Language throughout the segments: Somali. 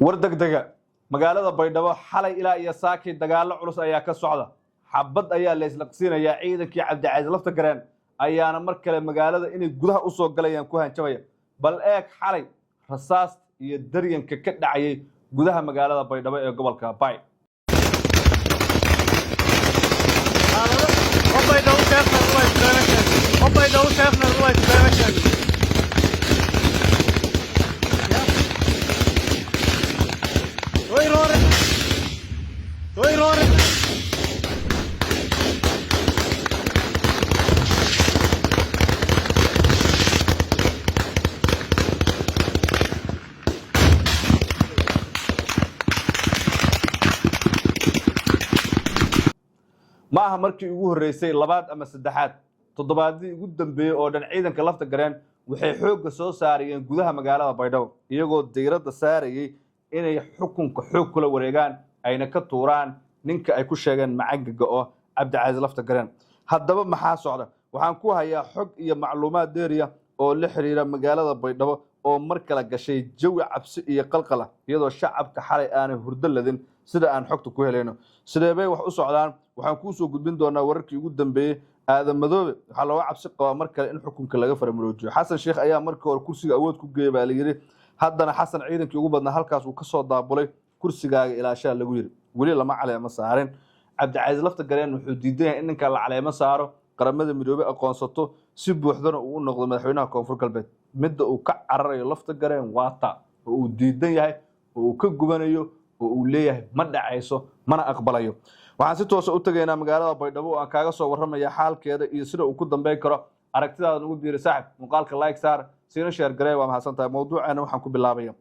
wardegdega magaalada Baydhabo xalay ilaa iyo saaki dagaalo culus ayaa ka socda xabad ayaa la isla qsiinaya ciidankii Cabdicasiis lafta gareen ayaana mar kale magaalada inay gudaha u soo galayaan ku hanjabaya bal eeg xalay rasaas iyo daryanka ka dhacay gudaha magaalada Baydhabo ee gobolka Bay maaha markii ugu horeysay labaad ama saddexaad toddobaadii ugu dambeeyay oo dhan ciidanka lafta gareen waxay xoog soo saarayeen gudaha magaalada Baydhabo iyagoo diiradda saarayay inay xukunka xoog kula wareegaan ayna ka tuuraan ninka ay ku sheegeen macaangaga oo Cabdicasiis lafta gareen haddaba maxaa socda waxaan ku hayaa xog iyo macluumaad dheeriya oo la xiriira magaalada Baydhabo oo mar kala gashay jawi cabsi iyo qalqal iyadoo shacabka xalay aanay hurdo ladin sida aan xogta ku helayno sideebay wax u socdaan waxaan ku soo gudbin doonaa wararkii ugu dambeeyay aadan madoobe waxa loo cabsi qaba mar kale in xukunka laga farmaroojiyo xasan sheekh ayaa markii hore kursiga awood ku geeyay baa la yiri haddana xasan ciidankii ugu badnaa halkaas uu ka soo daabulay kursigaaga ilaashaa lagu yiri wali lama caleemo saarin Cabdicasiis lafta gareen wuxuu diiday in ninka la caleemo saaro qaramada midoobay aqoonsato si buuxdana uu noqdo madaxweynaha koonfur galbeed midda uu ka cararayo lafta gareen waata oo uu diidan yahay oo uu ka gubanayo oo uu leeyahay ma dhacayso mana aqbalayo waxaan si toos ah u tageynaa magaalada Baydhabo oo aan kaaga soo warramaya xaalkeeda iyo sida uu ku dambeyn karo aragtidaada ugu biiri saaxib muuqaalka like saar siina share gareey waa mahadsantahay mowduucana waxaan ku bilaabayaa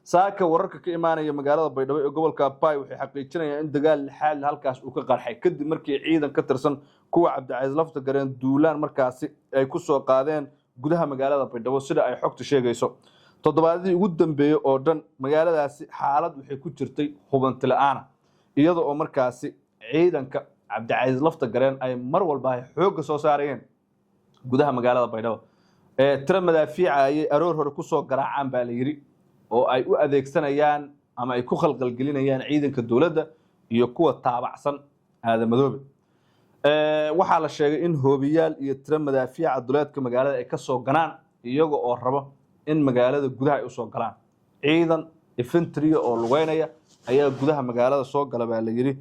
saaka wararka ka imaanaya magaalada Baydhabo ee gobolka Bay waxay xaqiijinayaan in dagaal xaal halkaas uu ka qarxay kadib markii ciidan ka tirsan kuwa Cabdicasiis lafta gareen duulaan markaasi ay ku soo qaadeen gudaha magaalada Baydhabo sida ay xogtu sheegayso toddobaadii ugu dambeeyay oo dhan magaaladaasi xaalad waxay ku jirtay hubanti la'aan iyadoo oo markaasi ciidanka Cabdicasiis lafta gareen ay mar walba xoog soo saarayeen gudaha magaalada Baydhabo tira madaafiic ay aroor hore ku soo garaacaan baa la yiri oo ay u adeegsanayaan ama ay ku khalqal gelinayaan ciidanka dawladda iyo kuwa taabacsan aadan madoobe waxaa la sheegay in hoobiyaal iyo tira madaafiic duleedka magaalada ay ka soo ganaan iyaga oo rabo in magaalada gudaha ay u soo galaan ciidan infantry oo lugeynaya ayaa gudaha magaalada soo gala baa la yiri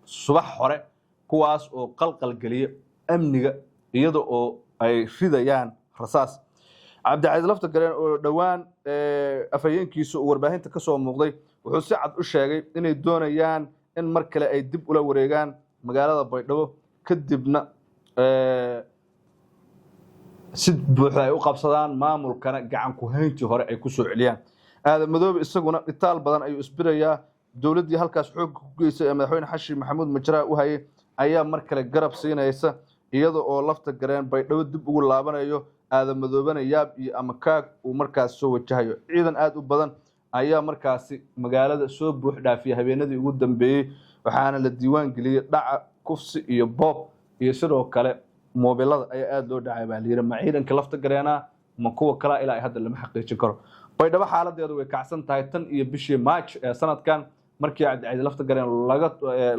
subax hore kuwaas oo qalqal galiya amniga iyada oo ay ridayaan rasaas Cabdicasiis lafta gareen oo dhawaan afayeenkiisa uu warbaahinta ka soo muuqday wuxuu si cad u sheegay inay doonayaan in mar kale ay dib ula wareegaan magaalada Baydhabo kadibna si buuxda ay u qabsadaan maamulkana gacan ku hayntii hore ay ku soo celiyaan aadan madoobe isaguna itaal badan ayuu isbirayaa dawladii halkaas xoog ku geysay ee madaxweyne xashi maxamuud majraa u hayay ayaa mar kale garab siinaysa iyada oo lafta gareen Baydhabo dib ugu laabanayo aadan madoobana yaab iyo ama kaag uu markaas soo wajahayo ciidan aad u badan ayaa markaasi magaalada soo buux dhaafiyay habeenadii ugu dambeeyay waxaana la diiwaan geliyay dhaca kufsi iyo boob iyo sidoo kale moobilada ayaa aad loo dhacay baa la yiri ma ciidanka lafta gareena ma kuwa kala ilaa ay hadda lama xaqiijin karo Baydhabo xaaladeedu way kacsan tahay tan iyo bishii March ee sanadkan markii Cabdicasiis lafta gareen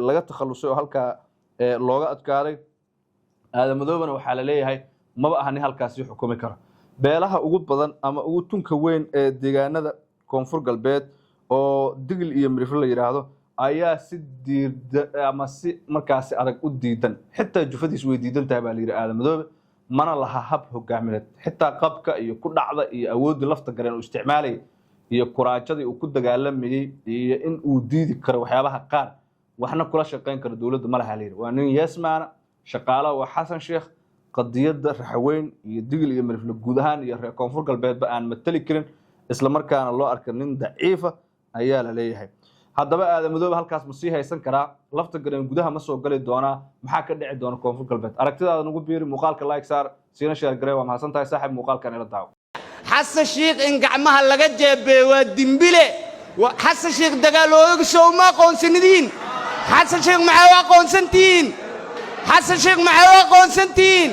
laga takhalusay oo halka looga adkaaday aadan madoobana waxaa la leeyahay maba ahani halkaas xukumi karo beelaha ugu badan ama ugu tunka weyn ee deegaanada koonfur galbeed oo digil iyo mirifle la yiraahdo ayaa si diirda ama si markaas adag u diidan xitaa jufadiis way diidan tahay baa la yiri aadan madoobe mana laha hab hogaamineed xitaa qabka iyo ku dhacda iyo awoodda lafta gareen uu isticmaalay iyo kuraajadii uu ku dagaalamayay iyo in uu diidi karo waxyaabaha qaar waxna kula shaqeyn karo dawladda ma laha la yiri waa nin yeesmaana shaqaalaha waa xasan sheekh qadiyada raxweyn iyo digil iyo mirifle guud ahaan iyo reer koonfur galbeedba aan matali karin isla markaana loo arkay nin daciifa ayaa la leeyahay haddaba aadan madoobe halkaas ma sii haysan karaa lafta gareen gudaha ma soo gali doonaa maxaa ka dhici doona koonfur galbeed aragtidaada ugu biiri muuqaalka like saar siina share garee waa mahadsantahay saaxiib muuqaalkan ila daawo xasan sheekh in gacmaha laga jeebay waa dimbile xasan sheekh dagaalooga soo ma aqoonsanidin xasan sheekh maxaa aqoonsantiin حسن شيخ معاه قونسنتين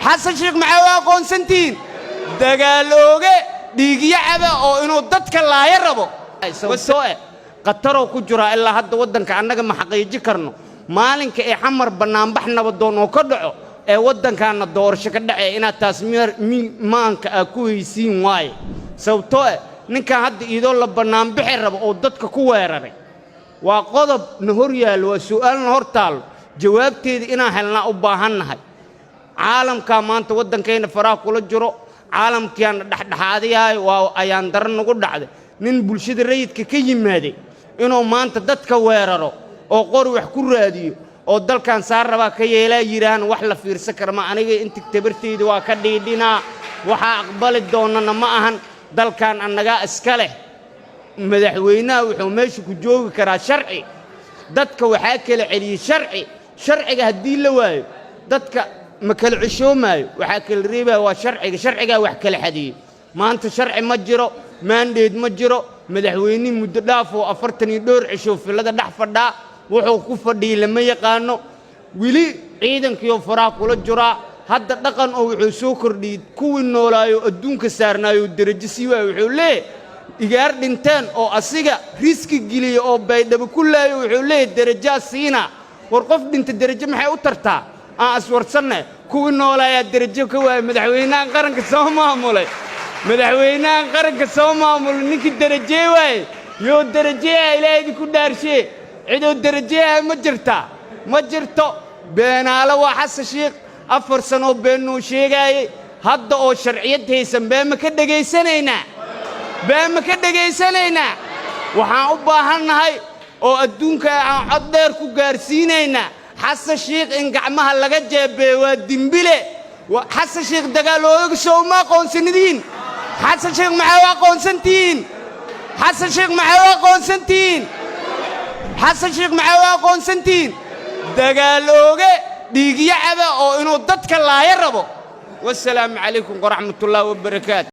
حسن شيخ معاه قونسنتين دقالوغي dhiigyacaba oo inuu dadka laaya rabo sababtoo qataro ku jira ilaa hadda wadanka annaga ma xaqiijin karno maalinka ee xamar banaanbax nabadoon oo ka dhaco ee wadankaana doorasho ka dhacay inaad taas maanka ku haysiin waaye sababtoo ninkan hadda idoo la banaanbixi rabo oo dadka ku weeraray waa qodob na hor yaal waa su'aal na hor taal jawaabteeda inaan helnaa u baahannahay caalamka maanta wadankeena faraha kula jiro caalamkiina dhaxdhaxaadiyahay waa ayaan daran nagu dhacday nin bulshada rayidka ka yimaaday inuu maanta dadka weeraro oo qori wax ku raadiyo oo dalkan saar raba ka yeelaa yiraan wax la fiirsan karma aniga inta tabarteeda waa ka dhiidhinaa waxa aqbali doonana ma ahan dalkan annaga iska leh madaxweynaha wuxuu meesha ku joogi karaa sharci dadka waxa kala celiyay sharciga hadii la waayo dadka ma kala cishoomayo waxa kala reebaa waa sharciga wax kala xadiyay maanta sharci ma jiro maandeed ma jiro madaxweynaha muddo dhaaf oo 42 cisho filada dhax fadhaa wuxuu ku fadhiyay lama yaqaano wili ciidankii faraha kula jira hadda dhaqan oo wuxuu soo kordhiyay kuwii noolaayo adduunka saarnaayo darajo sii waa wuxuu leeyahay igaar dhinteen oo asiga riski giliyo oo baydhabo ku laayo wuxuu leeyahay darajo siina war qof dhinta darajo maxay u tartaa aan aswarsanay kuwii noolaayo darajo ka waay madaxweynaha qaranka soo maamulay ninkii darajo waay yoo darajo ilaahay ku dhaarshay cidoo darajo ma jirto beenaala waa xasan sheekh 4 sano beenuu sheegay hadda oo sharciyad haysan been ma ka dhageysanaynaa waxaan u baahannahay oo adduunka aan cod dheer ku gaarsiinaynaa xasan sheekh in gacmaha laga jeebay waa dimbile xasan sheekh dagaalooga soo ma aqoonsanidin xasan sheekh maxay aqoonsantiin xasan sheekh maxay aqoonsantiin dagaalooga dhiigyacaba oo inuu dadka laaya rabo wassalaamu calaykum waraxmatullaahi wabarakaatuh